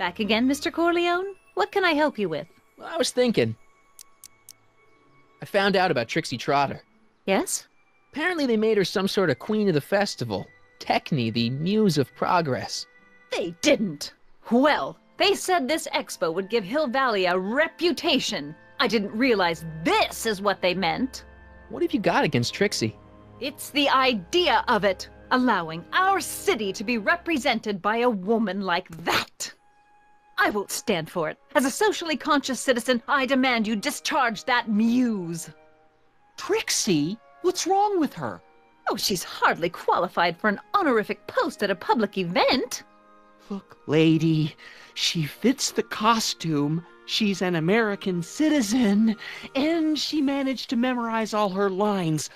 Back again, Mr. Corleone? What can I help you with? Well, I was thinking. I found out about Trixie Trotter. Yes? Apparently they made her some sort of queen of the festival. Techne, the muse of progress. They didn't. Well, they said this expo would give Hill Valley a reputation. I didn't realize this is what they meant. What have you got against Trixie? It's the idea of it, allowing our city to be represented by a woman like that. I won't stand for it. As a socially conscious citizen, I demand you discharge that muse. Trixie? What's wrong with her? Oh, she's hardly qualified for an honorific post at a public event. Look, lady, she fits the costume. She's an American citizen, and she managed to memorize all her lines.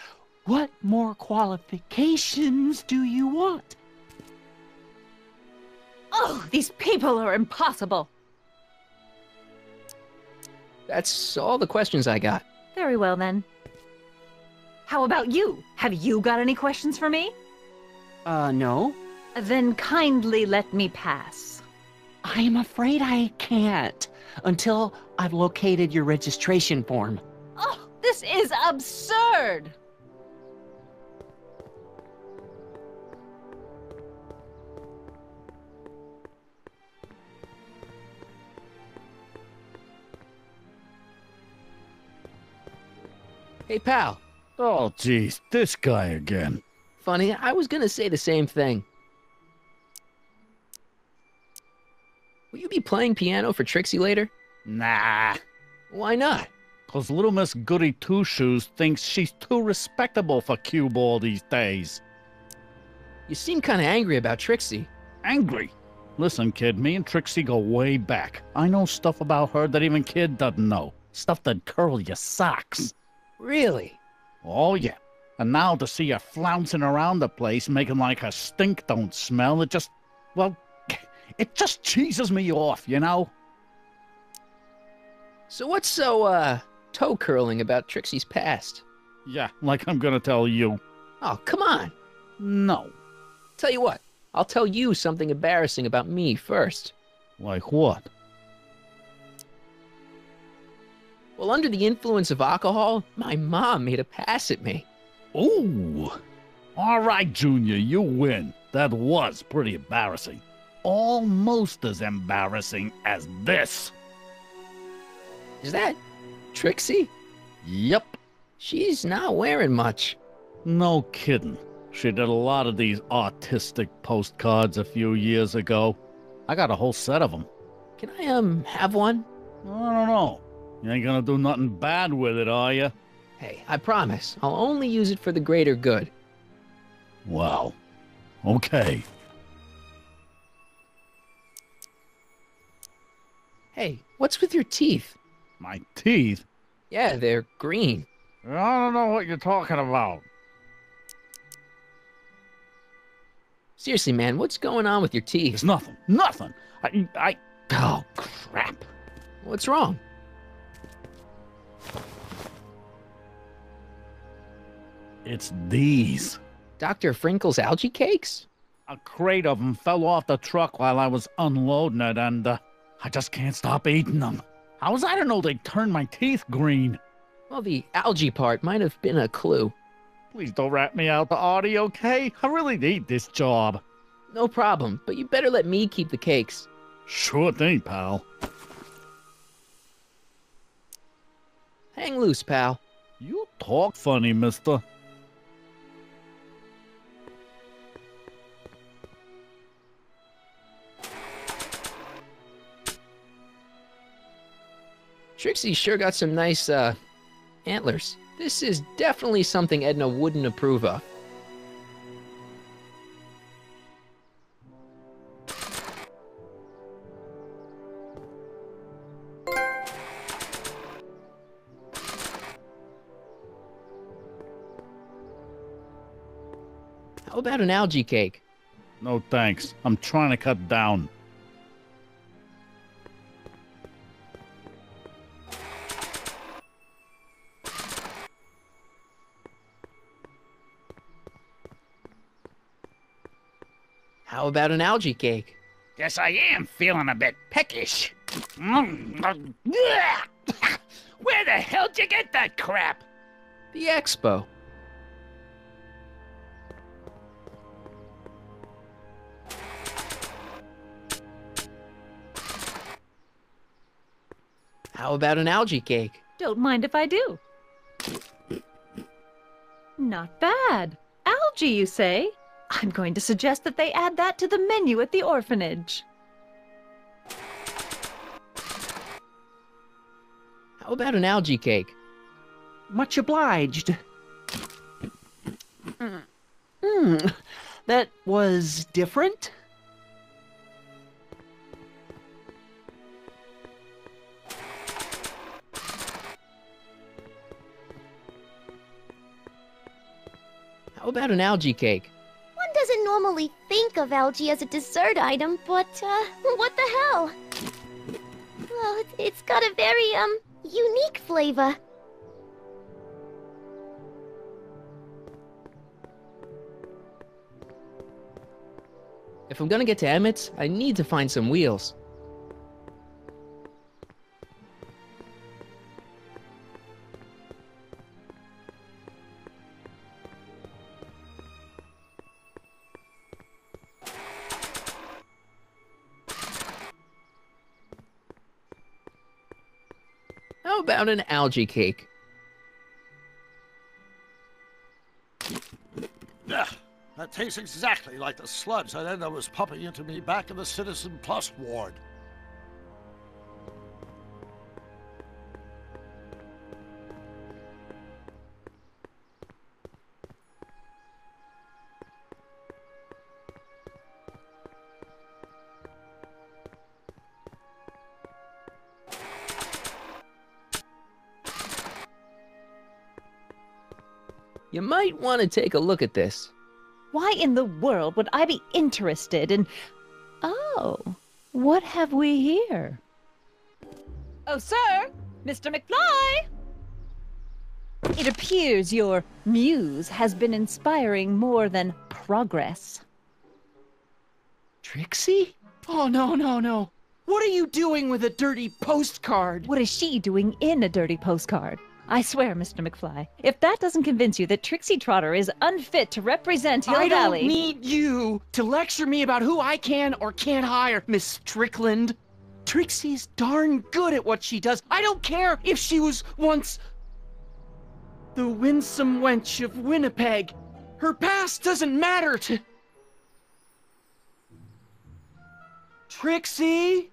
What more qualifications do you want? Oh, these people are impossible. That's all the questions I got. Very well, then. How about you? Have you got any questions for me? No. Then kindly let me pass. I'm afraid I can't until I've located your registration form. Oh, this is absurd! Hey, pal. Oh, geez, this guy again. Funny, I was gonna say the same thing. Will you be playing piano for Trixie later? Nah, Why not? 'cause little Miss Goody Two-Shoes thinks she's too respectable for cue ball these days. You seem kinda angry about Trixie. Angry. Listen, kid, me and Trixie go way back. I know stuff about her that even kid doesn't know. Stuff that'd curl your socks. Really? Oh, yeah. And now to see her flouncing around the place, making like her stink don't smell, it just, well, it just cheeses me off, you know? So what's so, toe-curling about Trixie's past? Yeah, like I'm gonna tell you. Oh, come on. No. Tell you what, I'll tell you something embarrassing about me first. Like what? Well, under the influence of alcohol, my mom made a pass at me. Ooh. All right, Junior, you win. That was pretty embarrassing. Almost as embarrassing as this. Is that Trixie? Yep. She's not wearing much. No kidding. She did a lot of these artistic postcards a few years ago. I got a whole set of them. Can I, have one? I don't know. You ain't gonna do nothing bad with it, are you? Hey, I promise. I'll only use it for the greater good. Well, okay. Hey, what's with your teeth? My teeth? Yeah, they're green. I don't know what you're talking about. Seriously, man, what's going on with your teeth? It's nothing. Nothing. Oh, crap. What's wrong? It's these. Dr. Frinkle's algae cakes? A crate of them fell off the truck while I was unloading it, and I just can't stop eating them. How was I to know they'd turn my teeth green? Well, the algae part might have been a clue. Please don't rat me out to Artie, okay? I really need this job. No problem, but you better let me keep the cakes. Sure thing, pal. Hang loose, pal. You talk funny, mister. Trixie sure got some nice, antlers. This is definitely something Edna wouldn't approve of. How about an algae cake? No thanks. I'm trying to cut down. How about an algae cake? Guess I am feeling a bit peckish. Where the hell'd you get that crap? The expo. How about an algae cake? Don't mind if I do. Not bad. Algae, you say? I'm going to suggest that they add that to the menu at the orphanage. How about an algae cake? Much obliged. That was different? How about an algae cake? One doesn't normally think of algae as a dessert item, but, what the hell? Well, it's got a very, unique flavor. If I'm gonna get to Emmett's, I need to find some wheels. How about an algae cake? Ugh, that tastes exactly like the sludge that Edna was pumping into me back in the Citizen Plus ward. You might want to take a look at this. Why in the world would I be interested in... Oh, what have we here? Oh, sir! Mr. McFly! It appears your muse has been inspiring more than progress. Trixie? Oh, no. What are you doing with a dirty postcard? What is she doing in a dirty postcard? I swear, Mr. McFly, if that doesn't convince you that Trixie Trotter is unfit to represent Hill I Valley... don't need you to lecture me about who I can or can't hire, Miss Strickland. Trixie's darn good at what she does. I don't care if she was once the winsome wench of Winnipeg. Her past doesn't matter to... Trixie?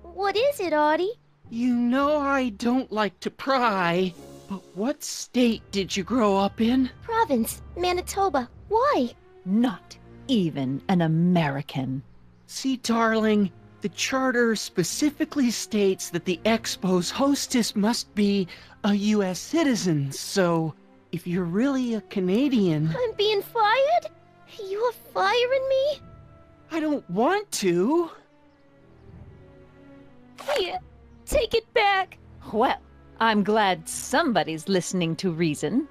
What is it, Audie? You know I don't like to pry, but what state did you grow up in? Province, Manitoba. Why? Not even an American. See, darling, the charter specifically states that the Expo's hostess must be a U.S. citizen, so if you're really a Canadian... I'm being fired? You're firing me? I don't want to. Here, take it back. Well, I'm glad somebody's listening to reason.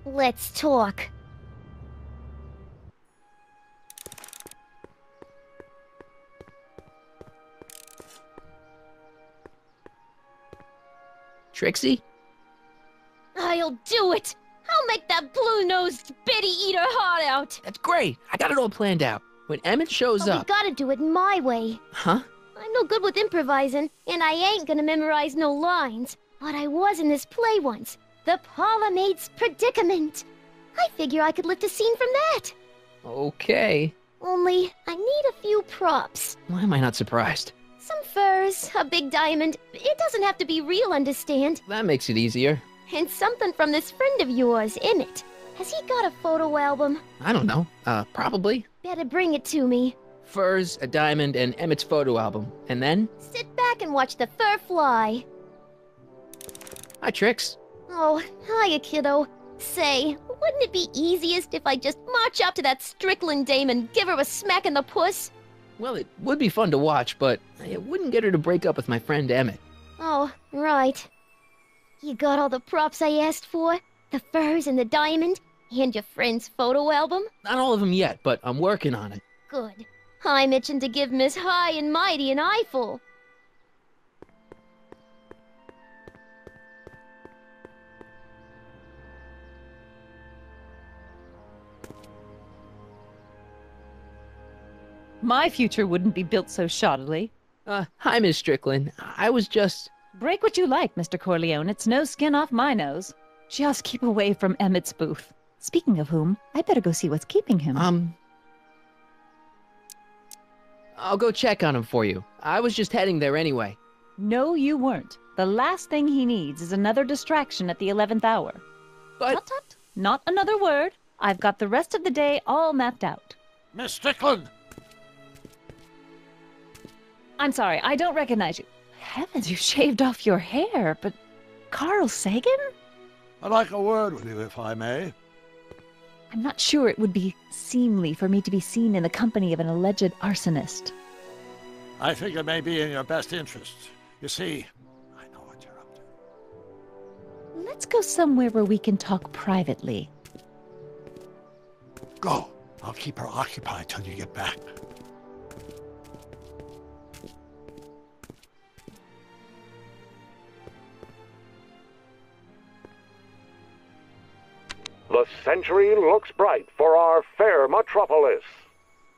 Let's talk. Trixie? I'll do it! I'll make that blue-nosed bitty eat her heart out! That's great. I got it all planned out. When Emmett shows But we up... gotta do it my way. Huh? I'm no good with improvising, and I ain't gonna memorize no lines. But I was in this play once. The Parlor-Maid's Predicament. I figure I could lift a scene from that. Okay. Only, I need a few props. Why am I not surprised? Some furs, a big diamond. It doesn't have to be real, understand? That makes it easier. And something from this friend of yours, Emmett. Has he got a photo album? I don't know. Probably. Better bring it to me. Furs, a diamond, and Emmett's photo album. And then... Sit back and watch the fur fly. Hi, Trix. Oh, hiya, kiddo. Say, wouldn't it be easiest if I just march up to that Strickland dame and give her a smack in the puss? Well, it would be fun to watch, but it wouldn't get her to break up with my friend Emmett. Oh, right. You got all the props I asked for? The furs and the diamond? And your friend's photo album? Not all of them yet, but I'm working on it. Good. I'm itching to give Miss High and Mighty an eyeful. My future wouldn't be built so shoddily. Hi, Miss Strickland. I was just... Break what you like, Mr. Corleone. It's no skin off my nose. Just keep away from Emmett's booth. Speaking of whom, I better go see what's keeping him. I'll go check on him for you. I was just heading there anyway. No, you weren't. The last thing he needs is another distraction at the 11th hour. But... Tut tut. Not another word. I've got the rest of the day all mapped out. Miss Strickland! I'm sorry, I don't recognize you. Heavens, you shaved off your hair, but... Carl Sagan? I'd like a word with you, if I may. I'm not sure it would be seemly for me to be seen in the company of an alleged arsonist. I think it may be in your best interest. You see, I know what you're up to. Let's go somewhere where we can talk privately. Go. I'll keep her occupied till you get back. The century looks bright for our fair metropolis.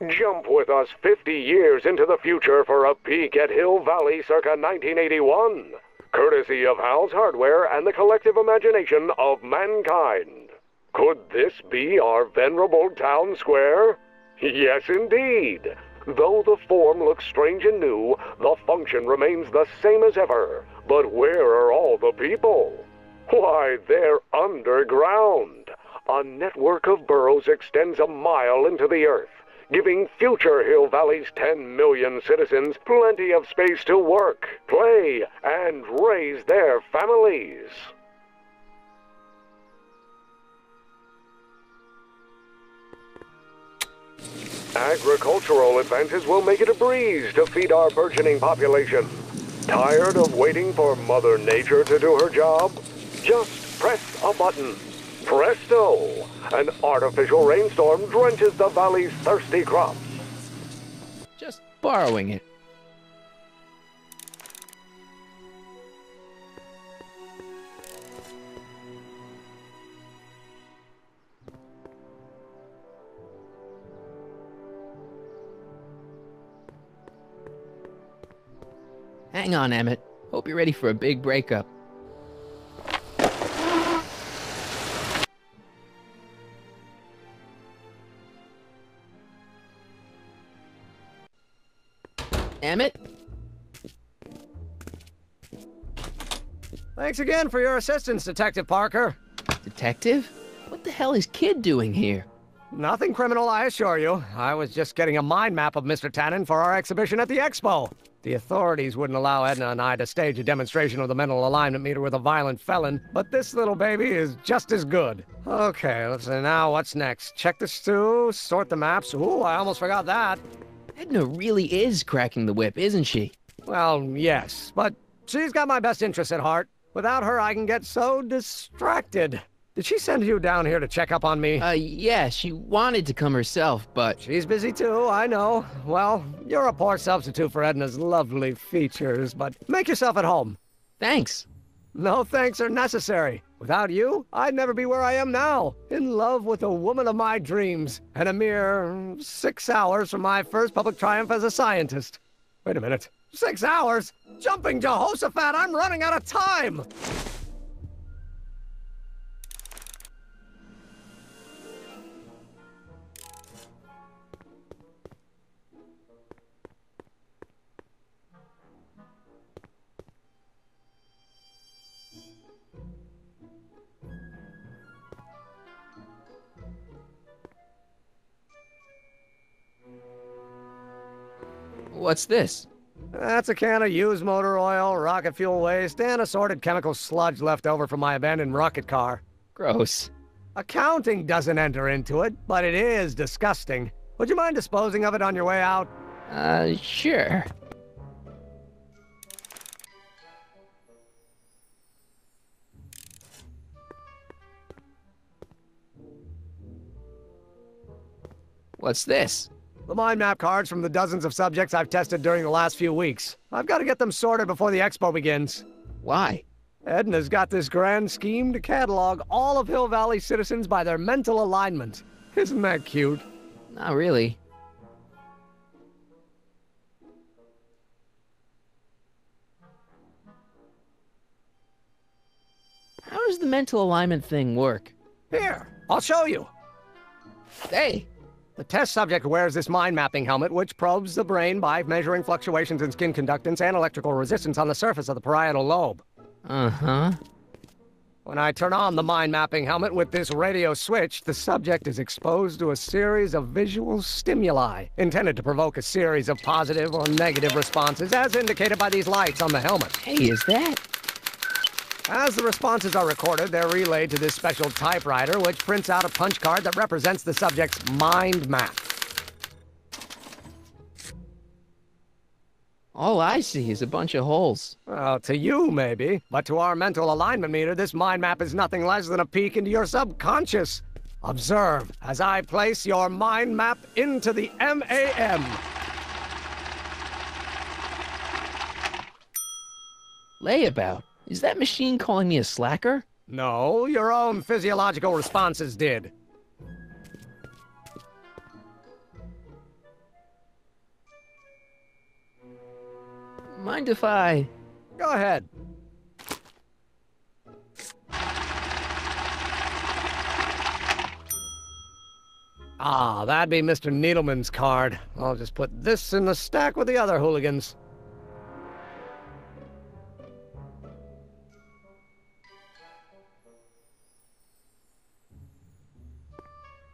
Jump with us 50 years into the future for a peek at Hill Valley circa 1981, courtesy of Hal's Hardware and the collective imagination of mankind. Could this be our venerable town square? Yes, indeed. Though the form looks strange and new, the function remains the same as ever. But where are all the people? Why, they're underground. A network of burrows extends a mile into the earth, giving future Hill Valley's 10 million citizens plenty of space to work, play, and raise their families. Agricultural advances will make it a breeze to feed our burgeoning population. Tired of waiting for Mother Nature to do her job? Just press a button. Presto! An artificial rainstorm drenches the valley's thirsty crops. Just borrowing it. Hang on, Emmett. Hope you're ready for a big breakup. Emmett? Thanks again for your assistance, Detective Parker. Detective? What the hell is Kid doing here? Nothing criminal, I assure you. I was just getting a mind map of Mr. Tannen for our exhibition at the expo. The authorities wouldn't allow Edna and I to stage a demonstration of the mental alignment meter with a violent felon, but this little baby is just as good. Okay, let's see now, what's next? Check the stew, sort the maps. Ooh, I almost forgot that. Edna really is cracking the whip, isn't she? Well, yes, but she's got my best interests at heart. Without her, I can get so distracted. Did she send you down here to check up on me? Yeah, she wanted to come herself, but... She's busy too, I know. Well, you're a poor substitute for Edna's lovely features, but make yourself at home. Thanks. No thanks are necessary. Without you, I'd never be where I am now, in love with the woman of my dreams, and a mere 6 hours from my first public triumph as a scientist. Wait a minute. 6 hours? Jumping Jehoshaphat, I'm running out of time! What's this? That's a can of used motor oil, rocket fuel waste, and assorted chemical sludge left over from my abandoned rocket car. Gross. Accounting doesn't enter into it, but it is disgusting. Would you mind disposing of it on your way out? What's this? The mind map cards from the dozens of subjects I've tested during the last few weeks. I've got to get them sorted before the expo begins. Why? Edna's got this grand scheme to catalog all of Hill Valley citizens by their mental alignment. Isn't that cute? Not really. How does the mental alignment thing work? Here, I'll show you. Hey! The test subject wears this mind mapping helmet, which probes the brain by measuring fluctuations in skin conductance and electrical resistance on the surface of the parietal lobe. Uh-huh. When I turn on the mind mapping helmet with this radio switch, the subject is exposed to a series of visual stimuli, intended to provoke a series of positive or negative responses, as indicated by these lights on the helmet. Hey, is that? As the responses are recorded, they're relayed to this special typewriter, which prints out a punch card that represents the subject's mind map. All I see is a bunch of holes. Well, to you, maybe. But to our mental alignment meter, this mind map is nothing less than a peek into your subconscious. Observe as I place your mind map into the MAM. Layabout. Is that machine calling me a slacker? No, your own physiological responses did. Mind if I... Go ahead. Ah, that'd be Mr. Needleman's card. I'll just put this in the stack with the other hooligans.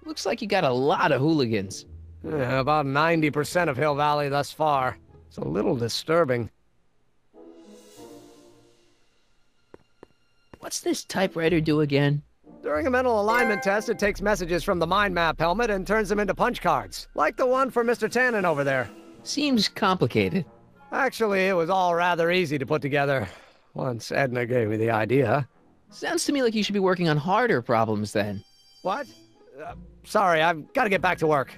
Looks like you got a lot of hooligans. Yeah, about 90% of Hill Valley thus far. It's a little disturbing. What's this typewriter do again? During a mental alignment test, it takes messages from the mind map helmet and turns them into punch cards, like the one for Mr. Tannen over there. Seems complicated. Actually, it was all rather easy to put together, once Edna gave me the idea. Sounds to me like you should be working on harder problems then. What? Sorry, I've got to get back to work.